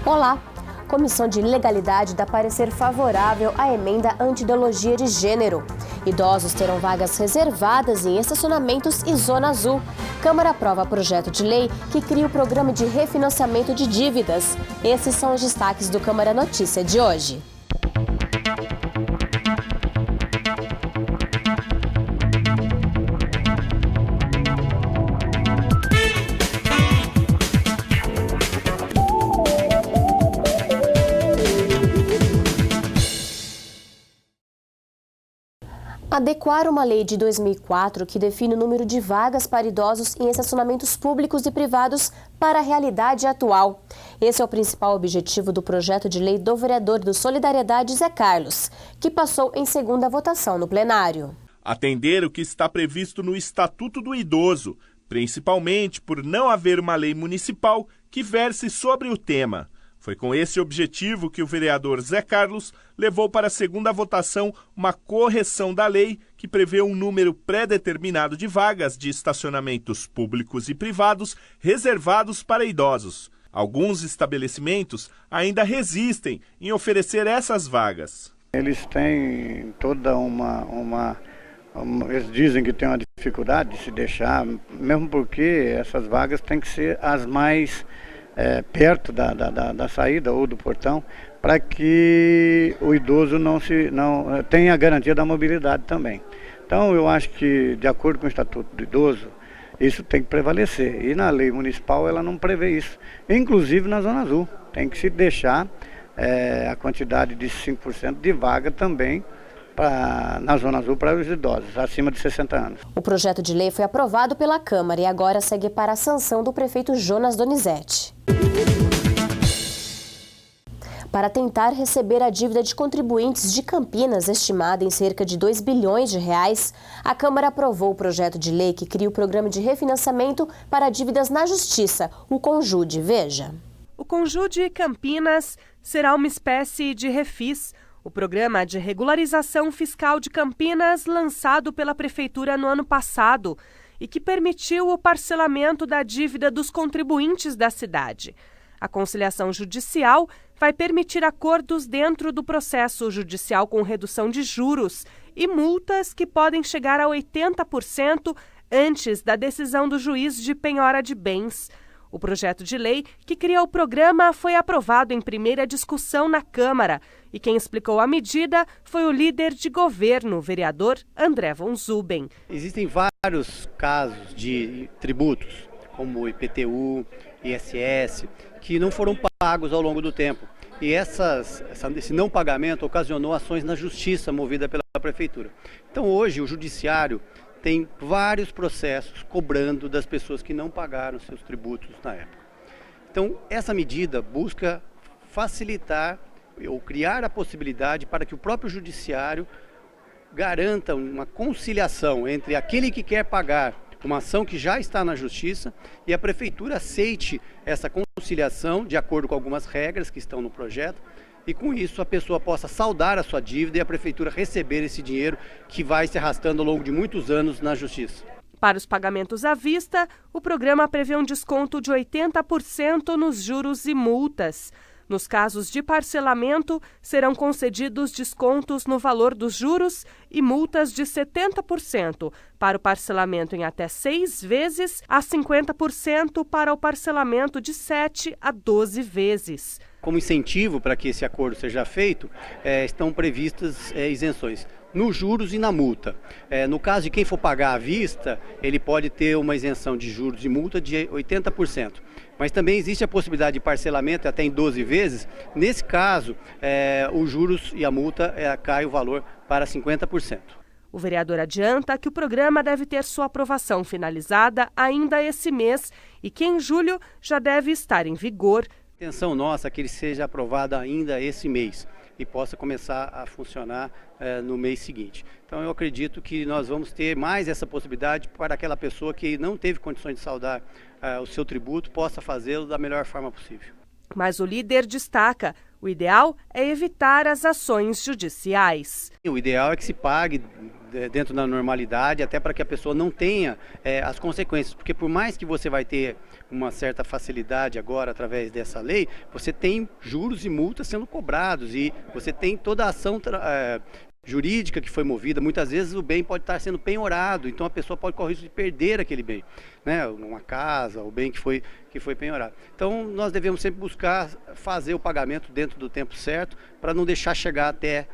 Olá! Comissão de Legalidade dá parecer favorável à emenda anti-ideologia de gênero. Idosos terão vagas reservadas em estacionamentos e Zona Azul. Câmara aprova projeto de lei que cria o programa de refinanciamento de dívidas. Esses são os destaques do Câmara Notícia de hoje. Adequar uma lei de 2004 que define o número de vagas para idosos em estacionamentos públicos e privados para a realidade atual. Esse é o principal objetivo do projeto de lei do vereador do Solidariedade, Zé Carlos, que passou em segunda votação no plenário. Atender o que está previsto no Estatuto do Idoso, principalmente por não haver uma lei municipal que verse sobre o tema. Foi com esse objetivo que o vereador Zé Carlos levou para a segunda votação uma correção da lei que prevê um número pré-determinado de vagas de estacionamentos públicos e privados reservados para idosos. Alguns estabelecimentos ainda resistem em oferecer essas vagas. Eles têm toda eles dizem que tem uma dificuldade de se deixar, mesmo porque essas vagas têm que ser as mais perto da saída ou do portão, para que o idoso não tenha a garantia da mobilidade também. Então eu acho que, de acordo com o Estatuto do Idoso, isso tem que prevalecer. E na lei municipal ela não prevê isso. Inclusive na Zona Azul. Tem que se deixar a quantidade de 5% de vaga também na Zona Azul para os idosos, acima de 60 anos. O projeto de lei foi aprovado pela Câmara e agora segue para a sanção do prefeito Jonas Donizete. Para tentar receber a dívida de contribuintes de Campinas, estimada em cerca de 2 bilhões de reais, a Câmara aprovou o projeto de lei que cria o programa de refinanciamento para dívidas na Justiça, o Conjude. Veja. O Conjude Campinas será uma espécie de refis, o programa de regularização fiscal de Campinas, lançado pela Prefeitura no ano passado e que permitiu o parcelamento da dívida dos contribuintes da cidade. A conciliação judicial vai permitir acordos dentro do processo judicial com redução de juros e multas que podem chegar a 80% antes da decisão do juiz de penhora de bens. O projeto de lei que cria o programa foi aprovado em primeira discussão na Câmara e quem explicou a medida foi o líder de governo, o vereador André von Zuben. Existem vários casos de tributos, como o IPTU, ISS, que não foram pagos ao longo do tempo. E esse não pagamento ocasionou ações na justiça movida pela Prefeitura. Então hoje o Judiciário tem vários processos cobrando das pessoas que não pagaram seus tributos na época. Então essa medida busca facilitar ou criar a possibilidade para que o próprio Judiciário garanta uma conciliação entre aquele que quer pagar uma ação que já está na Justiça e a Prefeitura aceite essa conciliação de acordo com algumas regras que estão no projeto e com isso a pessoa possa saldar a sua dívida e a Prefeitura receber esse dinheiro que vai se arrastando ao longo de muitos anos na Justiça. Para os pagamentos à vista, o programa prevê um desconto de 80% nos juros e multas. Nos casos de parcelamento, serão concedidos descontos no valor dos juros e multas de 70% para o parcelamento em até 6 vezes, a 50% para o parcelamento de 7 a 12 vezes. Como incentivo para que esse acordo seja feito, estão previstas isenções nos juros e na multa. No caso de quem for pagar à vista, ele pode ter uma isenção de juros e multa de 80%. Mas também existe a possibilidade de parcelamento até em 12 vezes. Nesse caso, os juros e a multa cai o valor para 50%. O vereador adianta que o programa deve ter sua aprovação finalizada ainda esse mês e que em julho já deve estar em vigor. A intenção nossa é que ele seja aprovado ainda esse mês e possa começar a funcionar no mês seguinte. Então eu acredito que nós vamos ter mais essa possibilidade para aquela pessoa que não teve condições de saldar o seu tributo, possa fazê-lo da melhor forma possível. Mas o líder destaca, o ideal é evitar as ações judiciais. O ideal é que se pague dentro da normalidade, até para que a pessoa não tenha as consequências, porque por mais que você vai ter uma certa facilidade agora através dessa lei, você tem juros e multas sendo cobrados e você tem toda a ação jurídica que foi movida. Muitas vezes o bem pode estar sendo penhorado, então a pessoa pode correr o risco de perder aquele bem, né? Uma casa, o bem que foi penhorado. Então nós devemos sempre buscar fazer o pagamento dentro do tempo certo para não deixar chegar até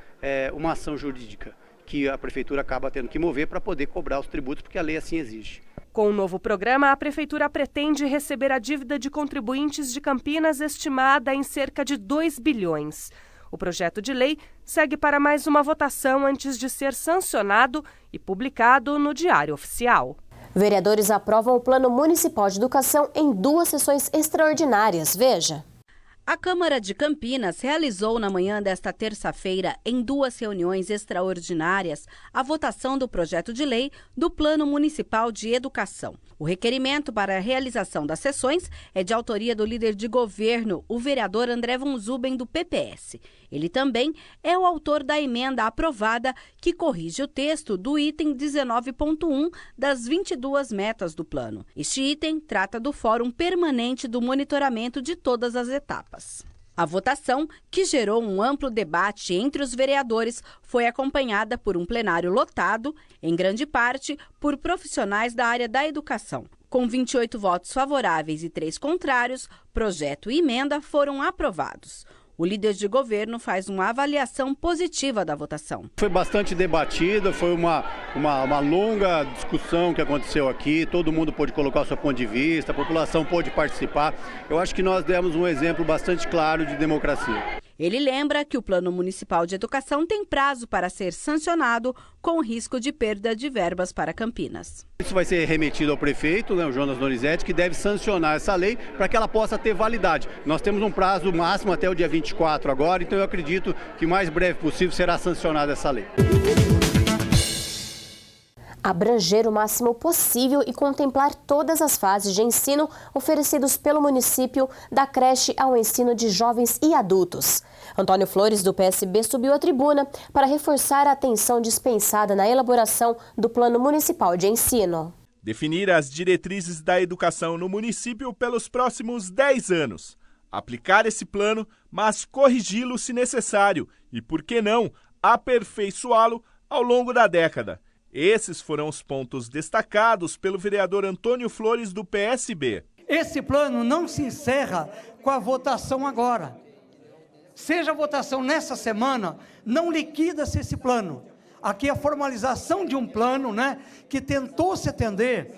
uma ação jurídica que a prefeitura acaba tendo que mover para poder cobrar os tributos, porque a lei assim exige. Com o novo programa, a Prefeitura pretende receber a dívida de contribuintes de Campinas estimada em cerca de 2 bilhões. O projeto de lei segue para mais uma votação antes de ser sancionado e publicado no Diário Oficial. Vereadores aprovam o Plano Municipal de Educação em 2 sessões extraordinárias. Veja. A Câmara de Campinas realizou na manhã desta terça-feira, em 2 reuniões extraordinárias, a votação do projeto de lei do Plano Municipal de Educação. O requerimento para a realização das sessões é de autoria do líder de governo, o vereador André von Zuben, do PPS. Ele também é o autor da emenda aprovada que corrige o texto do item 19.1 das 22 metas do plano. Este item trata do Fórum Permanente do monitoramento de todas as etapas. A votação, que gerou um amplo debate entre os vereadores, foi acompanhada por um plenário lotado, em grande parte por profissionais da área da educação. Com 28 votos favoráveis e 3 contrários, projeto e emenda foram aprovados. O líder de governo faz uma avaliação positiva da votação. Foi bastante debatida, foi uma longa discussão que aconteceu aqui, todo mundo pôde colocar o seu ponto de vista, a população pôde participar. Eu acho que nós demos um exemplo bastante claro de democracia. Ele lembra que o Plano Municipal de Educação tem prazo para ser sancionado, com risco de perda de verbas para Campinas. Isso vai ser remetido ao prefeito, né, o Jonas Donizete, que deve sancionar essa lei para que ela possa ter validade. Nós temos um prazo máximo até o dia 24 agora, então eu acredito que o mais breve possível será sancionada essa lei. Abranger o máximo possível e contemplar todas as fases de ensino oferecidos pelo município, da creche ao ensino de jovens e adultos. Antônio Flores, do PSB, subiu à tribuna para reforçar a atenção dispensada na elaboração do Plano Municipal de Ensino. Definir as diretrizes da educação no município pelos próximos 10 anos. Aplicar esse plano, mas corrigi-lo se necessário e, por que não, aperfeiçoá-lo ao longo da década. Esses foram os pontos destacados pelo vereador Antônio Flores, do PSB. Esse plano não se encerra com a votação agora. Seja a votação nessa semana, não liquida-se esse plano. Aqui é a formalização de um plano, né, que tentou se atender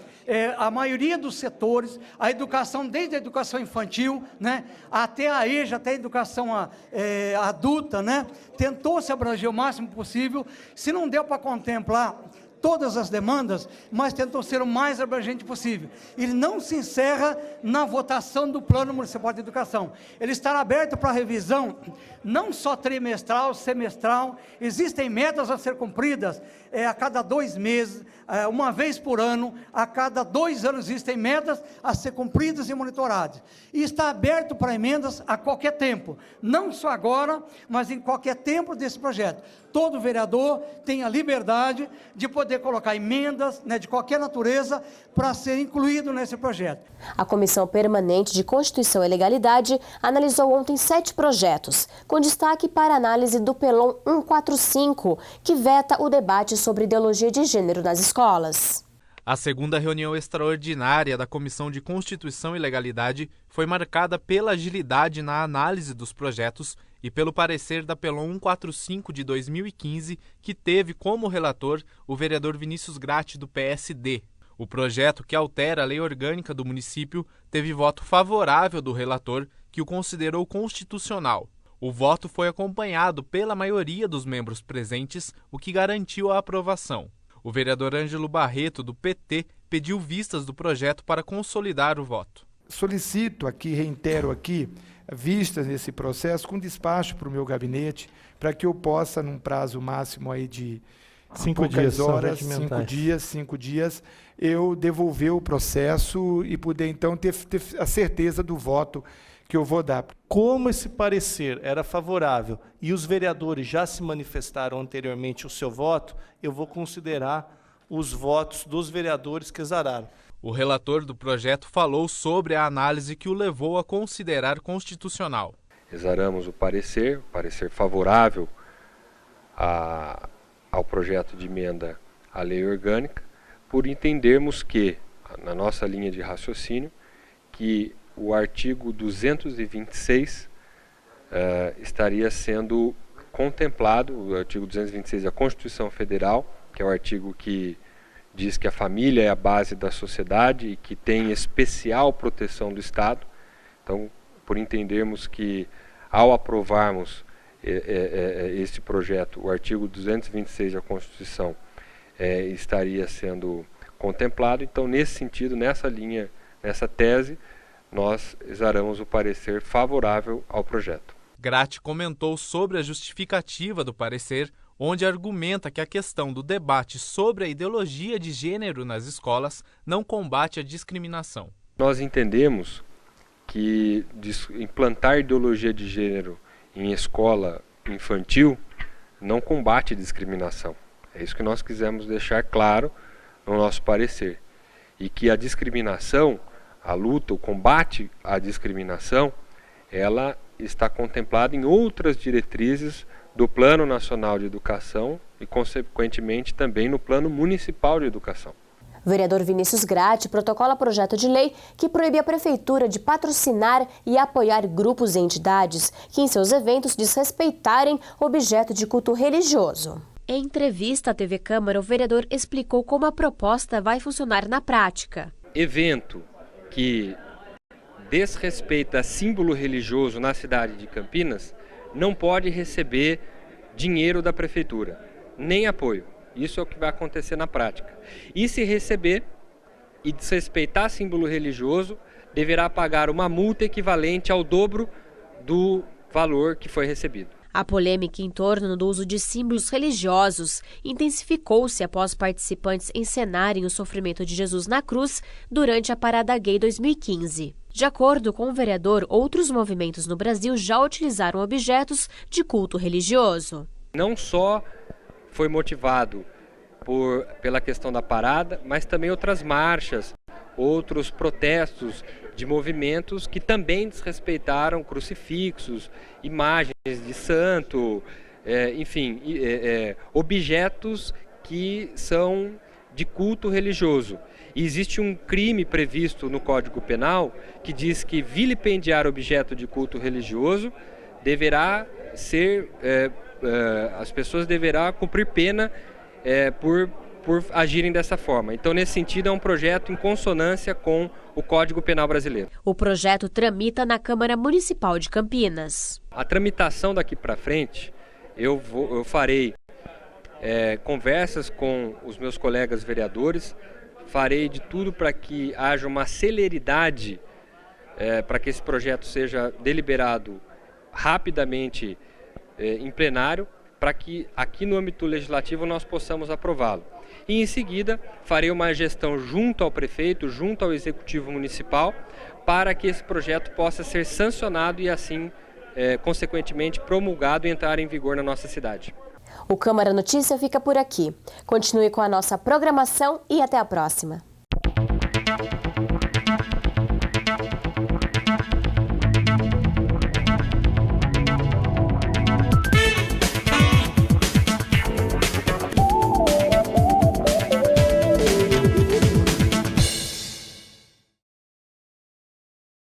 a maioria dos setores, a educação, desde a educação infantil, né, até a EJA, até a educação adulta, né, tentou se abranger o máximo possível. Se não deu para contemplar todas as demandas, mas tentou ser o mais abrangente possível. Ele não se encerra na votação do Plano Municipal de Educação. Ele estará aberto para revisão, não só trimestral, semestral. Existem metas a ser cumpridas a cada 2 meses, uma vez por ano. A cada 2 anos existem metas a ser cumpridas e monitoradas. E está aberto para emendas a qualquer tempo, não só agora, mas em qualquer tempo desse projeto. Todo vereador tem a liberdade de poder colocar emendas, né, de qualquer natureza para ser incluído nesse projeto. A Comissão Permanente de Constituição e Legalidade analisou ontem 7 projetos, com destaque para a análise do PELON 145, que veta o debate sobre ideologia de gênero nas escolas. A segunda reunião extraordinária da Comissão de Constituição e Legalidade foi marcada pela agilidade na análise dos projetos e pelo parecer da PELON 145 de 2015, que teve como relator o vereador Vinícius Gratti, do PSD. O projeto, que altera a lei orgânica do município, teve voto favorável do relator, que o considerou constitucional. O voto foi acompanhado pela maioria dos membros presentes, o que garantiu a aprovação. O vereador Ângelo Barreto, do PT, pediu vistas do projeto para consolidar o voto. Solicito aqui, reitero aqui, vistas nesse processo com despacho para o meu gabinete, para que eu possa, num prazo máximo aí de 5 dias, horas, 5 dias, eu devolver o processo e poder então ter a certeza do voto que eu vou dar. Como esse parecer era favorável e os vereadores já se manifestaram anteriormente o seu voto, eu vou considerar os votos dos vereadores que exararam. O relator do projeto falou sobre a análise que o levou a considerar constitucional. Exaramos o parecer favorável ao projeto de emenda à lei orgânica, por entendermos que, na nossa linha de raciocínio, que o artigo 226 estaria sendo contemplado, o artigo 226 da Constituição Federal, que é o artigo que diz que a família é a base da sociedade e que tem especial proteção do Estado. Então, por entendermos que, ao aprovarmos este projeto, o artigo 226 da Constituição estaria sendo contemplado. Então, nesse sentido, nessa linha, nessa tese, nós exaramos o parecer favorável ao projeto. Gratti comentou sobre a justificativa do parecer, onde argumenta que a questão do debate sobre a ideologia de gênero nas escolas não combate a discriminação. Nós entendemos que implantar ideologia de gênero em escola infantil não combate a discriminação. É isso que nós quisemos deixar claro no nosso parecer. E que a discriminação, a luta, o combate à discriminação, ela está contemplada em outras diretrizes do Plano Nacional de Educação e, consequentemente, também no Plano Municipal de Educação. O vereador Vinícius Gratti protocola projeto de lei que proíbe a prefeitura de patrocinar e apoiar grupos e entidades que em seus eventos desrespeitarem objeto de culto religioso. Em entrevista à TV Câmara, o vereador explicou como a proposta vai funcionar na prática. Evento que desrespeita símbolo religioso na cidade de Campinas não pode receber dinheiro da prefeitura, nem apoio. Isso é o que vai acontecer na prática. E se receber e desrespeitar símbolo religioso, deverá pagar uma multa equivalente ao dobro do valor que foi recebido. A polêmica em torno do uso de símbolos religiosos intensificou-se após participantes encenarem o sofrimento de Jesus na cruz durante a Parada Gay 2015. De acordo com o vereador, outros movimentos no Brasil já utilizaram objetos de culto religioso. Não só foi motivado pela questão da parada, mas também outras marchas, outros protestos de movimentos que também desrespeitaram crucifixos, imagens de santo, enfim, objetos que são de culto religioso. E existe um crime previsto no Código Penal que diz que vilipendiar objeto de culto religioso deverá ser, as pessoas deverão cumprir pena por agirem dessa forma. Então, nesse sentido, é um projeto em consonância com o Código Penal brasileiro. O projeto tramita na Câmara Municipal de Campinas. A tramitação daqui para frente, eu farei conversas com os meus colegas vereadores, farei de tudo para que haja uma celeridade, para que esse projeto seja deliberado rapidamente em plenário, para que aqui no âmbito legislativo nós possamos aprová-lo. E em seguida farei uma gestão junto ao prefeito, junto ao executivo municipal, para que esse projeto possa ser sancionado e assim, consequentemente, promulgado e entrar em vigor na nossa cidade. O Câmara Notícia fica por aqui. Continue com a nossa programação e até a próxima.